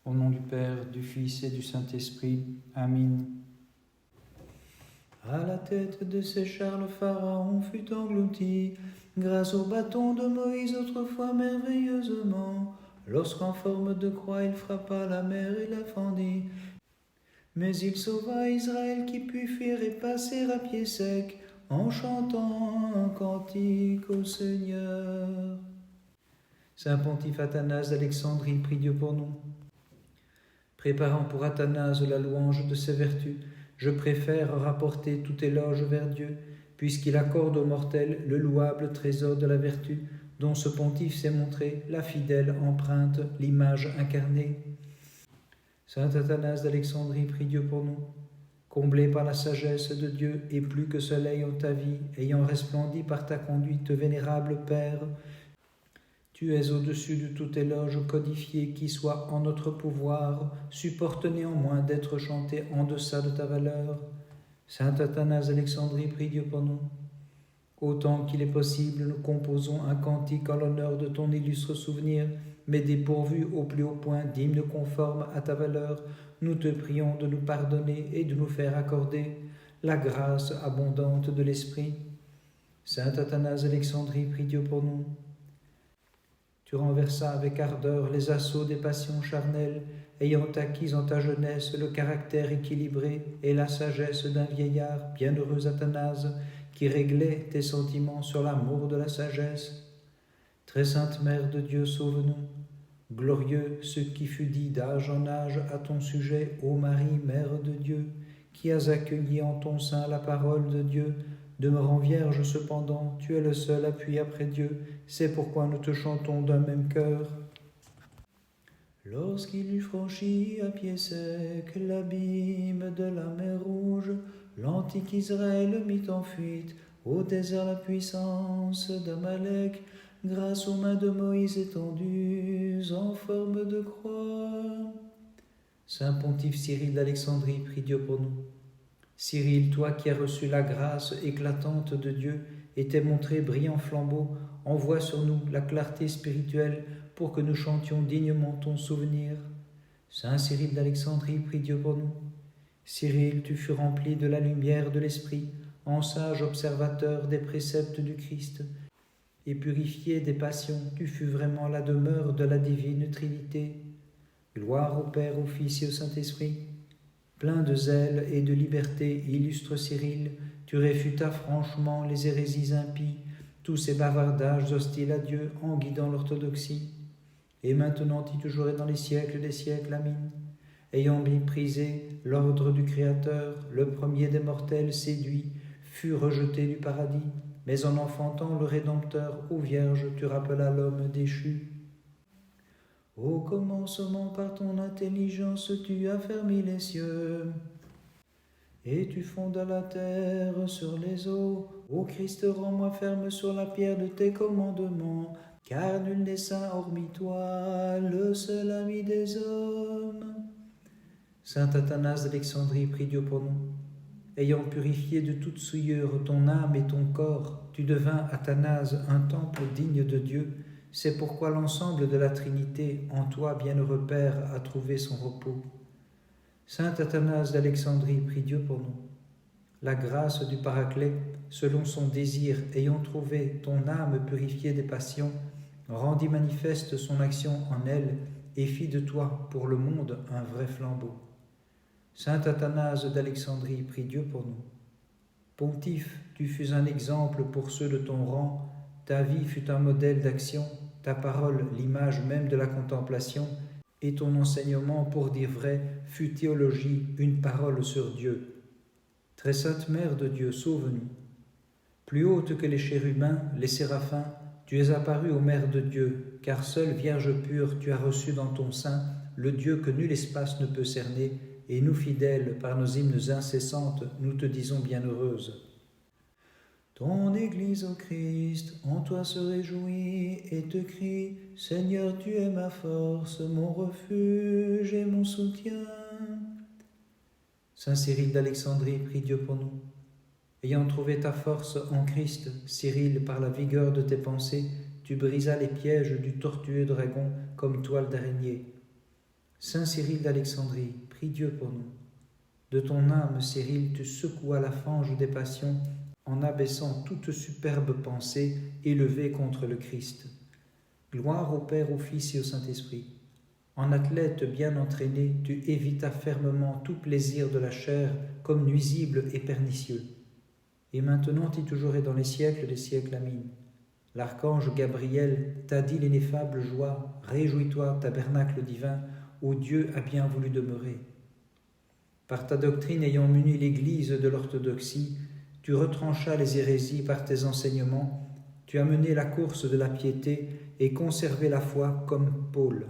Au nom du Père, du Fils et du Saint-Esprit. Amen. À la tête de ces chars, le Pharaon fut englouti, grâce au bâton de Moïse autrefois merveilleusement. Lorsqu'en forme de croix il frappa la mer et la fendit. Mais il sauva Israël qui put fuir et passer à pied sec, en chantant un cantique au Seigneur. Saint Pontife Athanase d'Alexandrie, prie Dieu pour nous. Préparant pour Athanase la louange de ses vertus, je préfère rapporter tout éloge vers Dieu, puisqu'il accorde aux mortels le louable trésor de la vertu, dont ce pontife s'est montré la fidèle empreinte, l'image incarnée. Saint Athanase d'Alexandrie, prie Dieu pour nous. Comblé par la sagesse de Dieu et plus que soleil en ta vie, ayant resplendi par ta conduite, vénérable Père, tu es au-dessus de tout éloge codifié qui soit en notre pouvoir, supporte néanmoins d'être chanté en deçà de ta valeur. Saint Athanase d'Alexandrie, prie Dieu pour nous. Autant qu'il est possible, nous composons un cantique en l'honneur de ton illustre souvenir, mais dépourvu au plus haut point d'hymne conforme à ta valeur, nous te prions de nous pardonner et de nous faire accorder la grâce abondante de l'Esprit. Saint Athanase d'Alexandrie, prie Dieu pour nous. Tu renversas avec ardeur les assauts des passions charnelles, ayant acquis en ta jeunesse le caractère équilibré et la sagesse d'un vieillard, bienheureux Athanase, qui réglait tes sentiments sur l'amour de la sagesse. Très sainte Mère de Dieu, sauve-nous. Glorieux ce qui fut dit d'âge en âge à ton sujet, ô Marie, Mère de Dieu, qui as accueilli en ton sein la parole de Dieu. Demeurant vierge cependant, tu es le seul appui après Dieu, c'est pourquoi nous te chantons d'un même cœur. Lorsqu'il eut franchi à pied sec l'abîme de la mer Rouge, l'antique Israël mit en fuite au désert la puissance d'Amalek, grâce aux mains de Moïse étendues en forme de croix. Saint Pontife Cyril d'Alexandrie, prie Dieu pour nous. Cyril, toi qui as reçu la grâce éclatante de Dieu et t'es montré brillant flambeau, envoie sur nous la clarté spirituelle pour que nous chantions dignement ton souvenir. Saint Cyril d'Alexandrie, prie Dieu pour nous. Cyril, tu fus rempli de la lumière de l'Esprit, en sage observateur des préceptes du Christ, et purifié des passions, tu fus vraiment la demeure de la divine Trinité. Gloire au Père, au Fils et au Saint-Esprit. Plein de zèle et de liberté, illustre Cyril, tu réfutas franchement les hérésies impies, tous ces bavardages hostiles à Dieu en guidant l'orthodoxie. Et maintenant et toujours et dans les siècles des siècles, Amen. Ayant méprisé l'ordre du Créateur, le premier des mortels séduit, fut rejeté du paradis, mais en enfantant le Rédempteur, ô Vierge, tu rappelas l'homme déchu. Au commencement, par ton intelligence, tu as fermé les cieux, et tu fondas la terre sur les eaux. Ô Christ, rends-moi ferme sur la pierre de tes commandements, car nul n'est saint hormis toi, le seul ami des hommes. Saint Athanase d'Alexandrie, prie Dieu pour nous. Ayant purifié de toute souillure ton âme et ton corps, tu devins, Athanase, un temple digne de Dieu. C'est pourquoi l'ensemble de la Trinité, en toi, bienheureux Père, a trouvé son repos. Saint Athanase d'Alexandrie, prie Dieu pour nous. La grâce du Paraclet, selon son désir, ayant trouvé ton âme purifiée des passions, rendit manifeste son action en elle et fit de toi, pour le monde, un vrai flambeau. Saint Athanase d'Alexandrie, prie Dieu pour nous. Pontife, tu fus un exemple pour ceux de ton rang, ta vie fut un modèle d'action, ta parole l'image même de la contemplation, et ton enseignement, pour dire vrai, fut théologie, une parole sur Dieu. Très sainte Mère de Dieu, sauve-nous. Plus haute que les chérubins, les séraphins, tu es apparue aux mères de Dieu, car seule Vierge pure, tu as reçu dans ton sein le Dieu que nul espace ne peut cerner, et nous fidèles, par nos hymnes incessantes, nous te disons bienheureuse. Ton Église, ô Christ, en toi se réjouit et te crie, Seigneur, tu es ma force, mon refuge et mon soutien. Saint Cyril d'Alexandrie, prie Dieu pour nous. Ayant trouvé ta force en Christ, Cyril, par la vigueur de tes pensées, tu brisas les pièges du tortueux dragon comme toile d'araignée. Saint Cyril d'Alexandrie, prie Dieu pour nous. De ton âme, Cyril, tu secouas la fange des passions en abaissant toute superbe pensée élevée contre le Christ. Gloire au Père, au Fils et au Saint-Esprit. En athlète bien entraîné, tu évitas fermement tout plaisir de la chair comme nuisible et pernicieux. Et maintenant et toujours et dans les siècles des siècles, Amin. L'archange Gabriel t'a dit l'ineffable joie, réjouis-toi, tabernacle divin, où Dieu a bien voulu demeurer. Par ta doctrine ayant muni l'Église de l'orthodoxie, tu retranchas les hérésies par tes enseignements, tu as mené la course de la piété et conservé la foi comme Paul.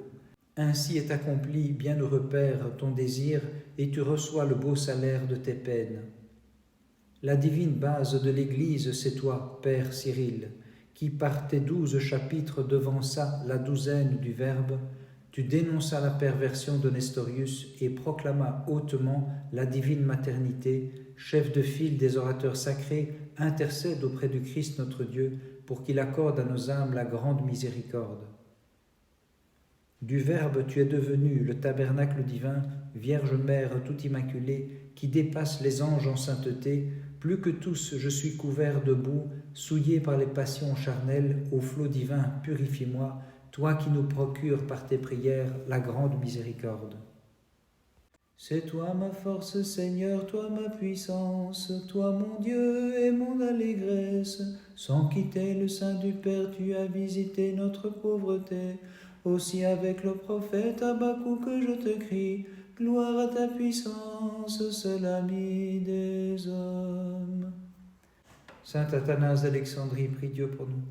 Ainsi est accompli, bienheureux Père, ton désir, et tu reçois le beau salaire de tes peines. La divine base de l'Église, c'est toi, Père Cyril, qui par tes 12 chapitres devança la douzaine du Verbe, tu dénonças la perversion de Nestorius et proclamas hautement la divine maternité, chef de file des orateurs sacrés, intercède auprès du Christ notre Dieu pour qu'il accorde à nos âmes la grande miséricorde. Du Verbe tu es devenu le tabernacle divin, Vierge Mère tout immaculée, qui dépasse les anges en sainteté. Plus que tous, je suis couvert de boue, souillé par les passions charnelles, au flot divin, purifie-moi, toi qui nous procures par tes prières la grande miséricorde. C'est toi ma force, Seigneur, toi ma puissance, toi mon Dieu et mon allégresse. Sans quitter le sein du Père, tu as visité notre pauvreté. Aussi avec le prophète Habakkuk que je te crie, gloire à ta puissance, seul ami des hommes. Saint Athanase d'Alexandrie, prie Dieu pour nous.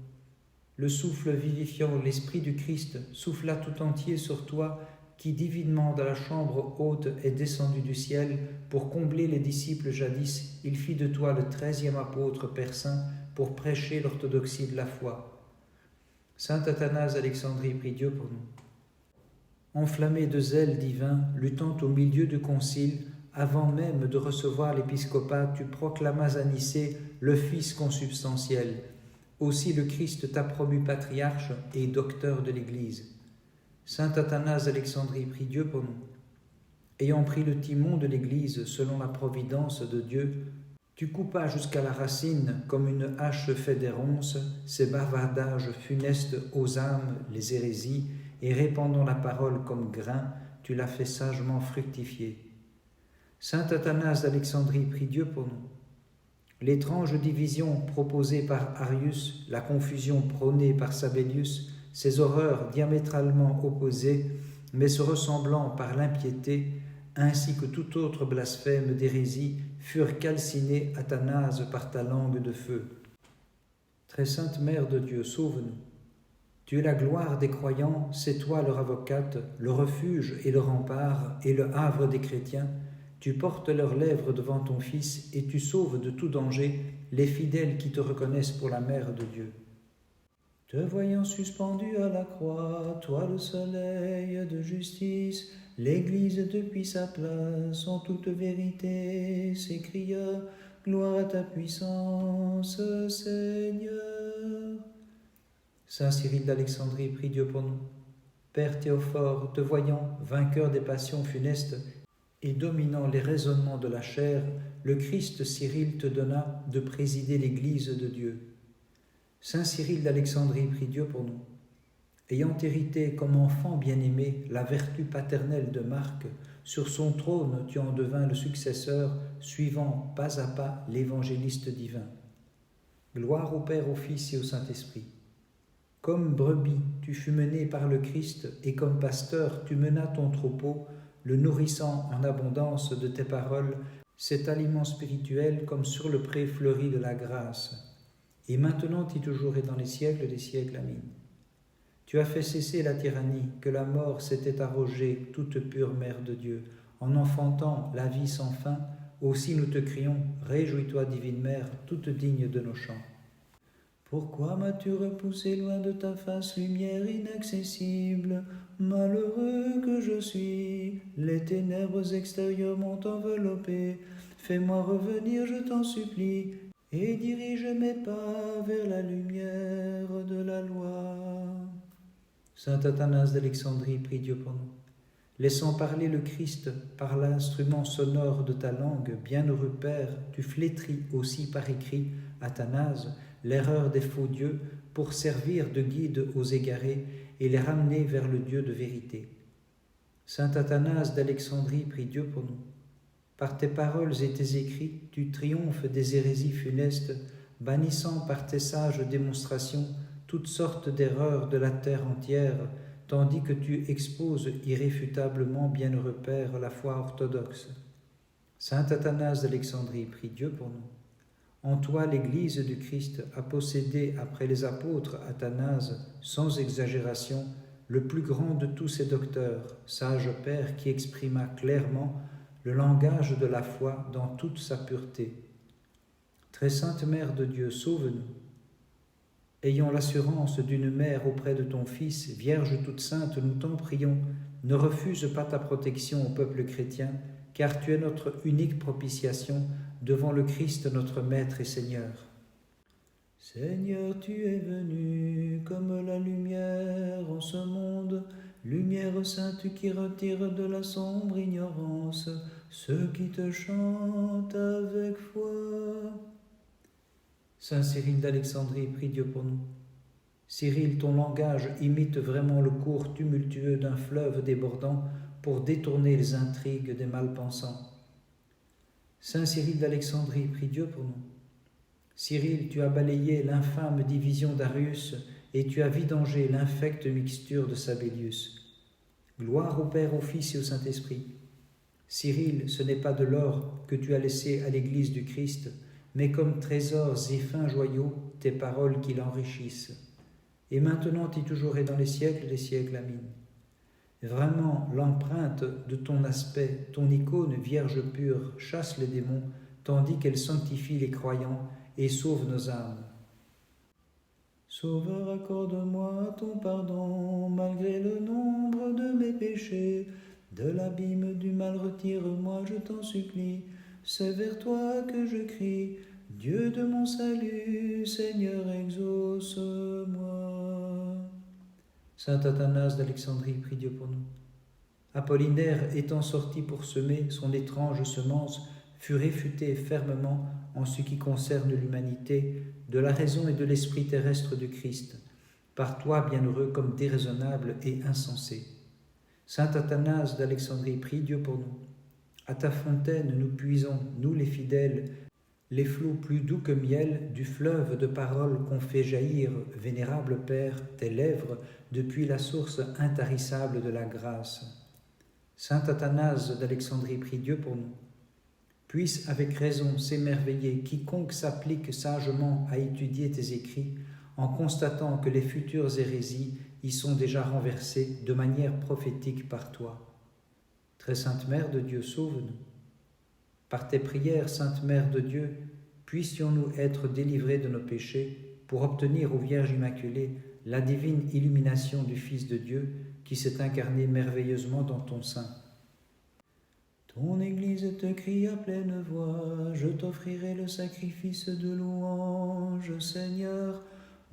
Le souffle vivifiant, l'Esprit du Christ, souffla tout entier sur toi, qui divinement dans la chambre haute est descendu du ciel pour combler les disciples jadis. Il fit de toi le 13e apôtre, Père Saint, pour prêcher l'orthodoxie de la foi. Saint Athanase d'Alexandrie, prie Dieu pour nous. Enflammé de zèle divin, luttant au milieu du concile, avant même de recevoir l'épiscopat, tu proclamas à Nicée le Fils consubstantiel. Aussi le Christ t'a promu patriarche et docteur de l'Église. Saint Athanase d'Alexandrie, prie Dieu pour nous. Ayant pris le timon de l'Église selon la providence de Dieu, tu coupas jusqu'à la racine, comme une hache fait des ronces, ces bavardages funestes aux âmes, les hérésies, et répandant la parole comme grain, tu l'as fait sagement fructifier. Saint Athanase d'Alexandrie, prie Dieu pour nous. L'étrange division proposée par Arius, la confusion prônée par Sabellius, ces horreurs diamétralement opposées, mais se ressemblant par l'impiété, ainsi que tout autre blasphème d'hérésie, furent calcinés, Athanase, par ta langue de feu. Très sainte Mère de Dieu, sauve-nous. Tu es la gloire des croyants, c'est toi leur avocate, le refuge et le rempart et le havre des chrétiens. Tu portes leurs lèvres devant ton Fils et tu sauves de tout danger les fidèles qui te reconnaissent pour la Mère de Dieu. Te voyant suspendu à la croix, toi le soleil de justice, l'Église depuis sa place, en toute vérité, s'écria, gloire à ta puissance, Seigneur. Saint Cyril d'Alexandrie, prie Dieu pour nous. Père Théophore, te voyant, vainqueur des passions funestes et dominant les raisonnements de la chair, le Christ Cyril te donna de présider l'Église de Dieu. Saint Cyril d'Alexandrie, prie Dieu pour nous. Ayant hérité comme enfant bien-aimé la vertu paternelle de Marc, sur son trône tu en devins le successeur, suivant pas à pas l'évangéliste divin. Gloire au Père, au Fils et au Saint-Esprit. Comme brebis, tu fus mené par le Christ, et comme pasteur, tu menas ton troupeau, le nourrissant en abondance de tes paroles, cet aliment spirituel comme sur le pré fleuri de la grâce. Et maintenant et toujours et dans les siècles des siècles, Amin. Tu as fait cesser la tyrannie que la mort s'était arrogée, toute pure Mère de Dieu, en enfantant la vie sans fin. Aussi nous te crions, réjouis-toi, divine Mère, toute digne de nos chants. Pourquoi m'as-tu repoussé loin de ta face, lumière inaccessible? Malheureux que je suis, les ténèbres extérieures m'ont enveloppé. Fais-moi revenir, je t'en supplie, et dirige mes pas vers la lumière de la loi. Saint Athanase d'Alexandrie, prie Dieu pour nous. laissant parler le Christ par l'instrument sonore de ta langue, bienheureux Père, tu flétris aussi par écrit, Athanase, l'erreur des faux dieux, pour servir de guide aux égarés et les ramener vers le Dieu de vérité. Saint Athanase d'Alexandrie, prie Dieu pour nous. Par tes paroles et tes écrits, tu triomphes des hérésies funestes, bannissant par tes sages démonstrations toutes sortes d'erreurs de la terre entière, tandis que tu exposes irréfutablement, bienheureux Père, la foi orthodoxe. Saint Athanase d'Alexandrie, prie Dieu pour nous. En toi, l'Église du Christ a possédé, après les apôtres, Athanase, sans exagération, le plus grand de tous ses docteurs, sage Père qui exprima clairement le langage de la foi dans toute sa pureté. Très sainte Mère de Dieu, sauve-nous. Ayons l'assurance d'une mère auprès de ton Fils, Vierge toute sainte, nous t'en prions, ne refuse pas ta protection au peuple chrétien, car tu es notre unique propitiation devant le Christ notre Maître et Seigneur. Seigneur, tu es venu comme la lumière en ce monde, lumière sainte qui retire de la sombre ignorance ceux qui te chantent avec foi. Saint Cyril d'Alexandrie, prie Dieu pour nous. Cyril, ton langage imite vraiment le cours tumultueux d'un fleuve débordant pour détourner les intrigues des malpensants. Saint Cyril d'Alexandrie, prie Dieu pour nous. Cyril, tu as balayé l'infâme division d'Arius et tu as vidangé l'infecte mixture de Sabellius. Gloire au Père, au Fils et au Saint-Esprit. Cyril, ce n'est pas de l'or que tu as laissé à l'Église du Christ, mais comme trésors et fins joyaux, tes paroles qui l'enrichissent. Et maintenant et toujours et dans les siècles des siècles, amin. Vraiment, l'empreinte de ton aspect, ton icône vierge pure, chasse les démons, tandis qu'elle sanctifie les croyants et sauve nos âmes. Sauveur, accorde-moi ton pardon, malgré le nombre de mes péchés. De l'abîme du mal retire-moi, je t'en supplie. C'est vers toi que je crie. Dieu de mon salut, Seigneur, exauce-moi. Saint Athanase d'Alexandrie, prie Dieu pour nous. Apollinaire, étant sorti pour semer son étrange semence, fut réfuté fermement en ce qui concerne l'humanité de la raison et de l'esprit terrestre du Christ, par toi bienheureux comme déraisonnable et insensé. Saint Athanase d'Alexandrie, prie Dieu pour nous. À ta fontaine nous puisons, nous les fidèles, les flots plus doux que miel du fleuve de paroles qu'ont fait jaillir, vénérable Père, tes lèvres, depuis la source intarissable de la grâce. Saint Athanase d'Alexandrie, prie Dieu pour nous. Puisse avec raison s'émerveiller quiconque s'applique sagement à étudier tes écrits, en constatant que les futures hérésies y sont déjà renversées de manière prophétique par toi. Très sainte Mère de Dieu, sauve-nous. Par tes prières, Sainte Mère de Dieu, puissions-nous être délivrés de nos péchés pour obtenir aux Vierges Immaculées la divine illumination du Fils de Dieu qui s'est incarné merveilleusement dans ton sein. Ton Église te crie à pleine voix, je t'offrirai le sacrifice de louange, Seigneur.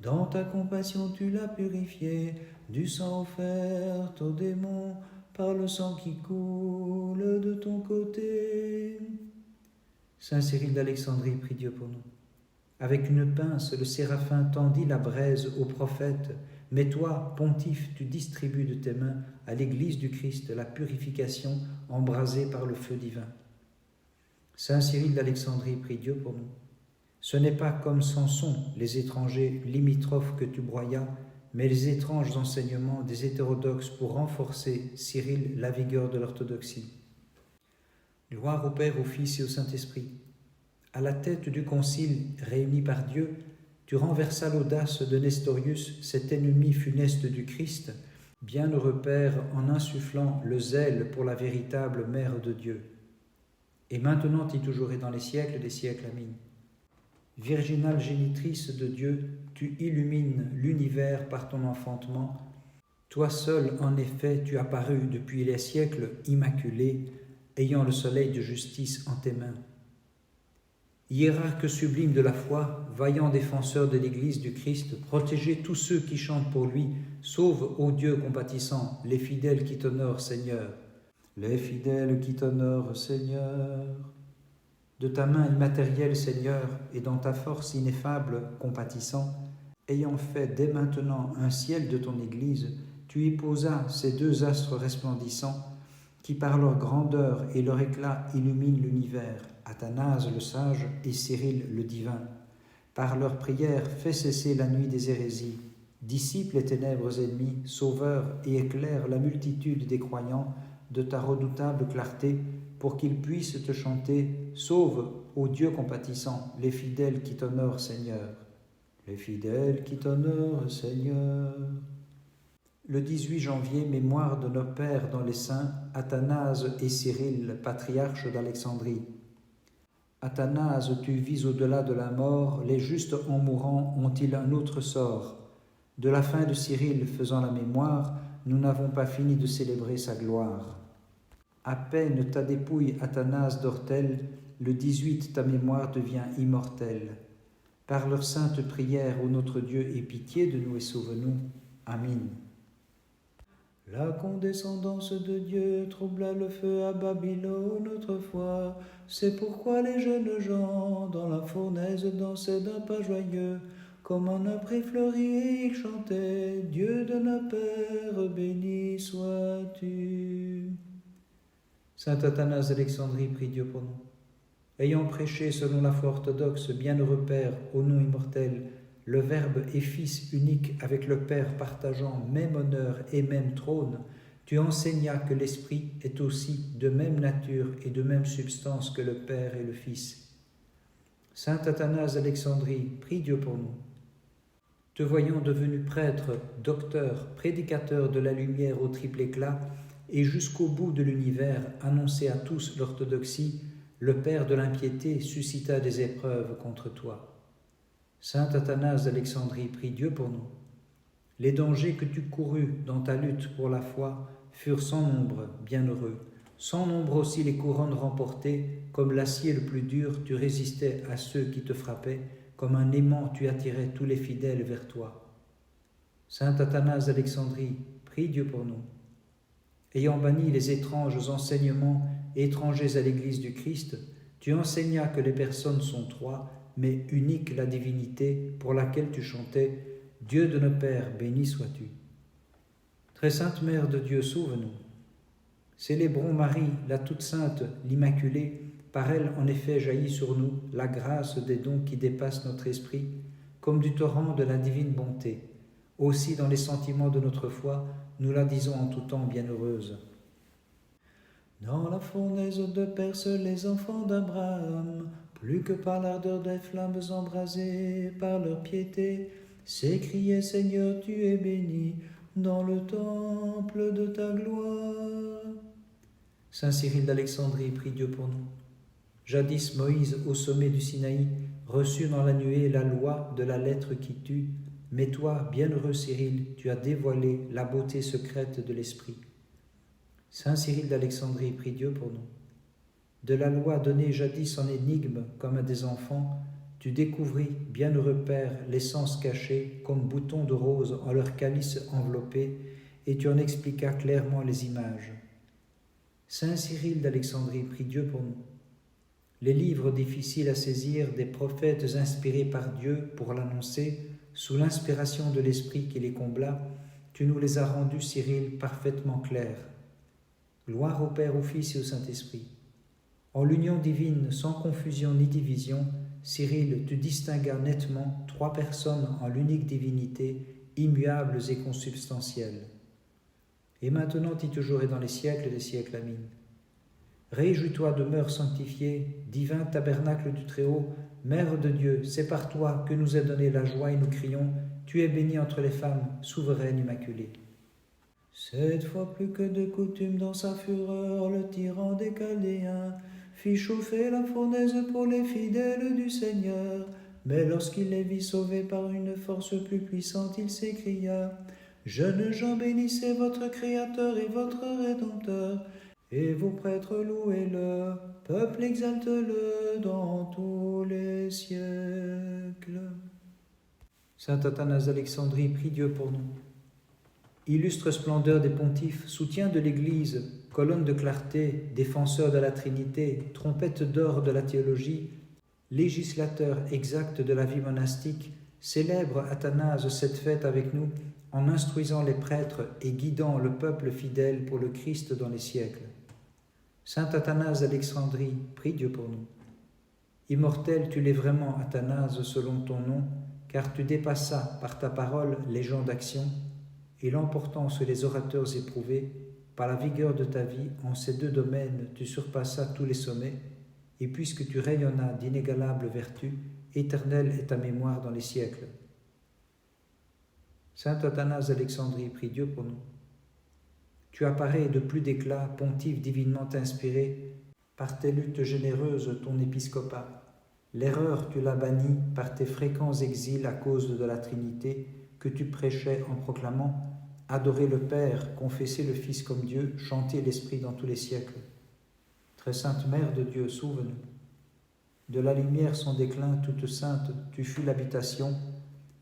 Dans ta compassion tu l'as purifié, du sang offert aux démons, par le sang qui coule de ton côté. Saint Cyril d'Alexandrie, prie Dieu pour nous. Avec une pince, le séraphin tendit la braise au prophète, mais toi, pontife, tu distribues de tes mains à l'Église du Christ la purification embrasée par le feu divin. Saint Cyril d'Alexandrie, prie Dieu pour nous. Ce n'est pas comme Samson, les étrangers limitrophes que tu broyas, mais les étranges enseignements des hétérodoxes pour renforcer, Cyril, la vigueur de l'orthodoxie. Gloire au Père, au Fils et au Saint-Esprit. À la tête du concile réuni par Dieu, tu renversas l'audace de Nestorius, cet ennemi funeste du Christ, bienheureux Père, en insufflant le zèle pour la véritable Mère de Dieu. Et maintenant et toujours et dans les siècles des siècles, amin. Virginale génitrice de Dieu, tu illumines l'univers par ton enfantement. Toi seul, en effet, tu apparus depuis les siècles immaculés, ayant le soleil de justice en tes mains. Hiérarque sublime de la foi, vaillant défenseur de l'Église du Christ, protégez tous ceux qui chantent pour lui, sauve, ô Dieu compatissant, les fidèles qui t'honorent, Seigneur. les fidèles qui t'honorent, Seigneur. De ta main immatérielle, Seigneur, et dans ta force ineffable, compatissant, ayant fait dès maintenant un ciel de ton Église, tu y posas ces deux astres resplendissants qui par leur grandeur et leur éclat illuminent l'univers, Athanase le sage et Cyril le divin. Par leurs prières, fais cesser la nuit des hérésies, dissipe les ténèbres ennemies, sauveur et éclaire la multitude des croyants de ta redoutable clarté, pour qu'ils puissent te chanter. Sauve, ô Dieu compatissant, les fidèles qui t'honorent, Seigneur. Les fidèles qui t'honorent, Seigneur. Le 18 janvier, mémoire de nos pères dans les saints, Athanase et Cyril, patriarches d'Alexandrie. Athanase, tu vis au-delà de la mort, les justes en mourant ont-ils un autre sort? De la fin de Cyril faisant la mémoire, nous n'avons pas fini de célébrer sa gloire. À peine ta dépouille, Athanase d'Ortel, le 18 ta mémoire devient immortelle. Par leur sainte prière, ô notre Dieu, aie pitié de nous et sauve-nous. Amen. La condescendance de Dieu troubla le feu à Babylone autrefois. C'est pourquoi les jeunes gens dans la fournaise dansaient d'un pas joyeux, comme en un pré fleuri et ils chantaient « Dieu de nos pères, béni sois-tu ». Saint Athanase d'Alexandrie, prie Dieu pour nous. Ayant prêché selon la foi orthodoxe, bienheureux Père, au nom immortel, le Verbe et Fils unique avec le Père partageant même honneur et même trône, tu enseignas que l'Esprit est aussi de même nature et de même substance que le Père et le Fils. Saint Athanase d'Alexandrie, prie Dieu pour nous. Te voyant devenu prêtre, docteur, prédicateur de la lumière au triple éclat, et jusqu'au bout de l'univers annoncer à tous l'orthodoxie, le Père de l'impiété suscita des épreuves contre toi. Saint Athanase d'Alexandrie, prie Dieu pour nous. Les dangers que tu courus dans ta lutte pour la foi furent sans nombre, bienheureux. Sans nombre aussi les couronnes remportées, comme l'acier le plus dur, tu résistais à ceux qui te frappaient, comme un aimant tu attirais tous les fidèles vers toi. Saint Athanase d'Alexandrie, prie Dieu pour nous. Ayant banni les étranges enseignements étrangers à l'Église du Christ, tu enseignas que les personnes sont trois, mais unique la divinité pour laquelle tu chantais « Dieu de nos pères, béni sois-tu ». Très sainte Mère de Dieu, sauve-nous. Célébrons Marie, la toute sainte, l'Immaculée. Par elle, en effet, jaillit sur nous la grâce des dons qui dépassent notre esprit, comme du torrent de la divine bonté. Aussi, dans les sentiments de notre foi, nous la disons en tout temps bienheureuse. Dans la fournaise de Perse, les enfants d'Abraham, plus que par l'ardeur des flammes embrasées par leur piété, s'écriaient « Seigneur, tu es béni dans le temple de ta gloire ». Saint Cyril d'Alexandrie, prie Dieu pour nous. Jadis Moïse, au sommet du Sinaï, reçut dans la nuée la loi de la lettre qui tue, mais toi, bienheureux Cyril, tu as dévoilé la beauté secrète de l'Esprit. Saint Cyril d'Alexandrie, prie Dieu pour nous. De la loi donnée jadis en énigme comme à des enfants, tu découvris, bienheureux Père, l'essence cachée comme boutons de rose en leur calice enveloppé, et tu en expliquas clairement les images. Saint Cyril d'Alexandrie, prie Dieu pour nous. Les livres difficiles à saisir des prophètes inspirés par Dieu pour l'annoncer, sous l'inspiration de l'Esprit qui les combla, tu nous les as rendus, Cyril, parfaitement clairs. Gloire au Père, au Fils et au Saint-Esprit. En l'union divine, sans confusion ni division, Cyril, tu distinguas nettement trois personnes en l'unique divinité, immuables et consubstantielles. Et maintenant et toujours et dans les siècles des siècles. Amen. Réjouis-toi, demeure sanctifiée, divin tabernacle du Très-Haut, Mère de Dieu, c'est par toi que nous est donnée la joie et nous crions, tu es bénie entre les femmes, souveraine immaculée. Cette fois plus que de coutume dans sa fureur, le tyran des Chaldéens fit chauffer la fournaise pour les fidèles du Seigneur. Mais lorsqu'il les vit sauvés par une force plus puissante, il s'écria « Jeunes gens, bénissez votre Créateur et votre Rédempteur, et vos prêtres louez-le, peuple exalte-le dans tous les siècles. » Saint Athanase d'Alexandrie, prie Dieu pour nous. Illustre splendeur des pontifes, soutien de l'Église, colonne de clarté, défenseur de la Trinité, trompette d'or de la théologie, législateur exact de la vie monastique, célèbre Athanase cette fête avec nous en instruisant les prêtres et guidant le peuple fidèle pour le Christ dans les siècles. Saint Athanase d'Alexandrie, prie Dieu pour nous. Immortel, tu l'es vraiment, Athanase, selon ton nom, car tu dépassas par ta parole les gens d'action, et l'emportant sur les orateurs éprouvés, par la vigueur de ta vie, en ces deux domaines, tu surpassas tous les sommets, et puisque tu rayonnas d'inégalables vertus, éternelle est ta mémoire dans les siècles. Saint Athanase d'Alexandrie, prie Dieu pour nous. Tu apparais de plus d'éclat, pontife divinement inspiré, par tes luttes généreuses ton épiscopat. L'erreur tu l'as bannie par tes fréquents exils à cause de la Trinité que tu prêchais en proclamant « Adorer le Père, confesser le Fils comme Dieu, chanter l'Esprit dans tous les siècles ». Très sainte Mère de Dieu, sauve-nous. De la lumière son déclin toute sainte, tu fus l'habitation.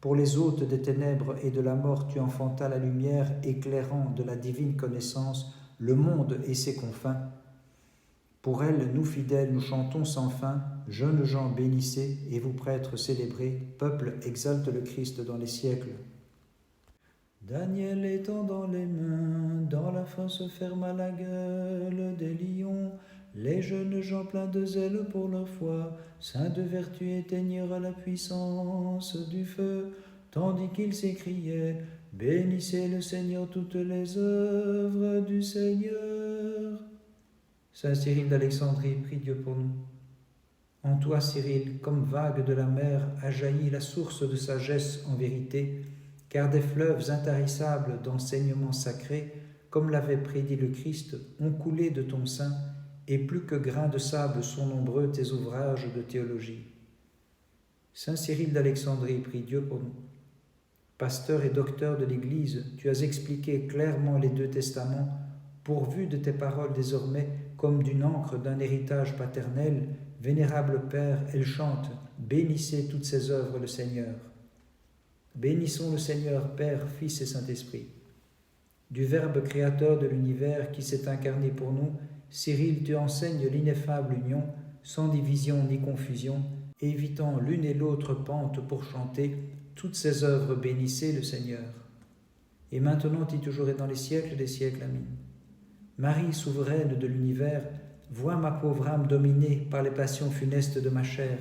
Pour les hôtes des ténèbres et de la mort, tu enfantas la lumière, éclairant de la divine connaissance le monde et ses confins. Pour elle, nous fidèles, nous chantons sans fin, jeunes gens bénissez, et vous prêtres célébrés, peuple exalte le Christ dans les siècles. Daniel étendant les mains, dans la faim se ferma la gueule des lions. Les jeunes gens pleins de zèle pour leur foi, saints de vertu éteignirent la puissance du feu, tandis qu'ils s'écriaient « Bénissez le Seigneur toutes les œuvres du Seigneur ». Saint Cyril d'Alexandrie, prie Dieu pour nous. En toi, Cyril, comme vague de la mer, a jailli la source de sagesse en vérité, car des fleuves intarissables d'enseignements sacrés, comme l'avait prédit le Christ, ont coulé de ton sein, et plus que grains de sable sont nombreux tes ouvrages de théologie. Saint Cyril d'Alexandrie, prie Dieu pour nous. Pasteur et docteur de l'Église, tu as expliqué clairement les deux testaments, pourvu de tes paroles désormais, comme d'une encre d'un héritage paternel, vénérable Père, elle chante « Bénissez toutes ses œuvres le Seigneur ». Bénissons le Seigneur, Père, Fils et Saint-Esprit. Du Verbe créateur de l'univers qui s'est incarné pour nous, Cyril, tu enseignes l'ineffable union, sans division ni confusion, évitant l'une et l'autre pente pour chanter, toutes ses œuvres bénissez le Seigneur. Et maintenant et toujours et dans les siècles des siècles, Amen. Marie, souveraine de l'univers, vois ma pauvre âme dominée par les passions funestes de ma chair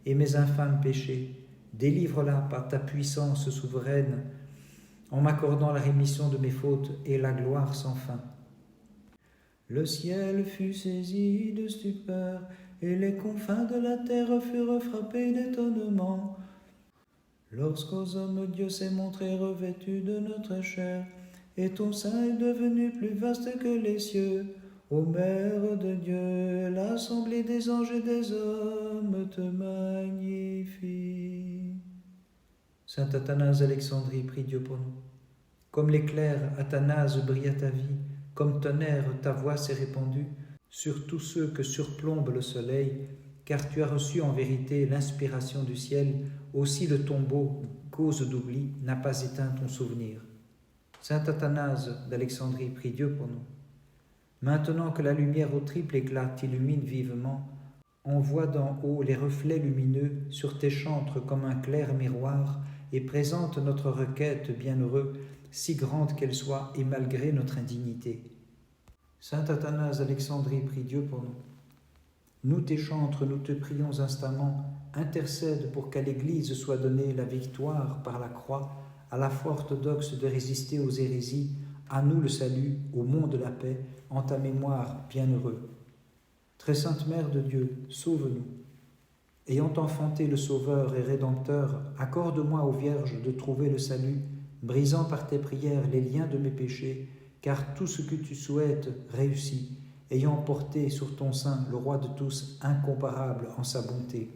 et mes infâmes péchés. Délivre-la par ta puissance souveraine, en m'accordant la rémission de mes fautes et la gloire sans fin. Le ciel fut saisi de stupeur, et les confins de la terre furent frappés d'étonnement, lorsqu'aux hommes Dieu s'est montré revêtu de notre chair, et ton sein est devenu plus vaste que les cieux. Ô Mère de Dieu, l'assemblée des anges et des hommes te magnifie. Saint Athanase d'Alexandrie, prie Dieu pour nous. Comme l'éclair, Athanase, brille à ta vie, comme tonnerre, ta voix s'est répandue sur tous ceux que surplombe le soleil, car tu as reçu en vérité l'inspiration du ciel, aussi le tombeau, cause d'oubli, n'a pas éteint ton souvenir. Saint Athanase d'Alexandrie, prie Dieu pour nous. Maintenant que la lumière au triple éclat t'illumine vivement, envoie d'en haut les reflets lumineux sur tes chantres comme un clair miroir et présente notre requête, bienheureux, si grande qu'elle soit et malgré notre indignité. Saint Athanase d'Alexandrie, prie Dieu pour nous. Nous tes chantres, nous te prions instamment, intercède pour qu'à l'Église soit donnée la victoire par la croix, à la foi orthodoxe de résister aux hérésies, à nous le salut, au monde la paix, en ta mémoire bienheureux. Très sainte Mère de Dieu, sauve-nous. Ayant enfanté le Sauveur et Rédempteur, accorde-moi aux Vierges de trouver le salut, brisant par tes prières les liens de mes péchés, car tout ce que tu souhaites réussit, ayant porté sur ton sein le Roi de tous, incomparable en sa bonté.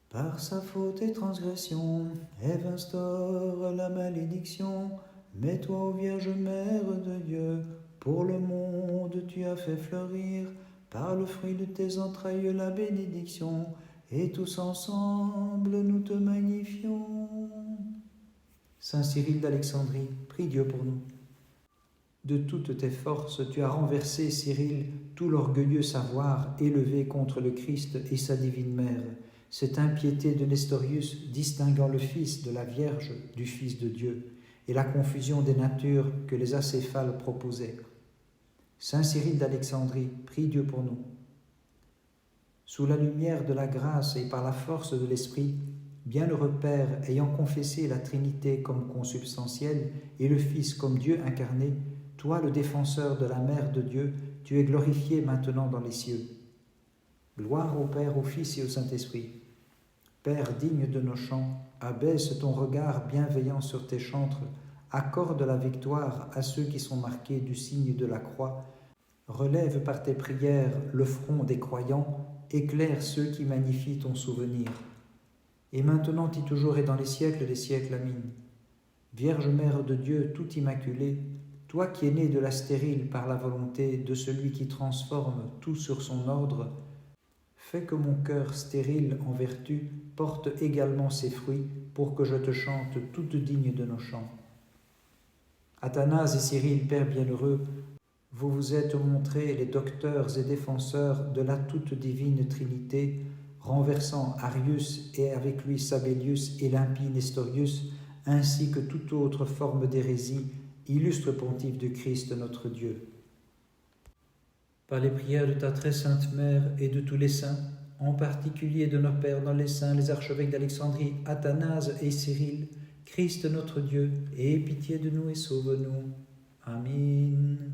Par sa faute et transgression, Ève instaure la malédiction, mais toi, ô Vierge Mère de Dieu, pour le monde tu as fait fleurir, par le fruit de tes entrailles la bénédiction, et tous ensemble nous te magnifions. Saint Cyril d'Alexandrie, prie Dieu pour nous. De toutes tes forces, tu as renversé, Cyril, tout l'orgueilleux savoir élevé contre le Christ et sa divine mère. Cette impiété de Nestorius distinguant le Fils de la Vierge du Fils de Dieu, et la confusion des natures que les acéphales proposaient. Saint Cyril d'Alexandrie, prie Dieu pour nous. Sous la lumière de la grâce et par la force de l'Esprit, bienheureux Père, ayant confessé la Trinité comme consubstantielle et le Fils comme Dieu incarné, toi, le défenseur de la Mère de Dieu, tu es glorifié maintenant dans les cieux. Gloire au Père, au Fils et au Saint-Esprit. Père digne de nos chants, abaisse ton regard bienveillant sur tes chantres, accorde la victoire à ceux qui sont marqués du signe de la croix, relève par tes prières le front des croyants, éclaire ceux qui magnifient ton souvenir. Et maintenant et toujours et dans les siècles des siècles, amin. Vierge Mère de Dieu, tout immaculée, toi qui es née de la stérile par la volonté de celui qui transforme tout sur son ordre, fais que mon cœur stérile en vertu porte également ses fruits pour que je te chante toute digne de nos chants. Athanase et Cyril, Père bienheureux, vous vous êtes montrés les docteurs et défenseurs de la toute divine Trinité, renversant Arius et avec lui Sabellius et l'impie Nestorius, ainsi que toute autre forme d'hérésie, illustre pontife du Christ notre Dieu. Par les prières de ta très sainte Mère et de tous les saints, en particulier de nos pères dans les saints, les archevêques d'Alexandrie, Athanase et Cyril, Christ notre Dieu, aie pitié de nous et sauve-nous. Amen.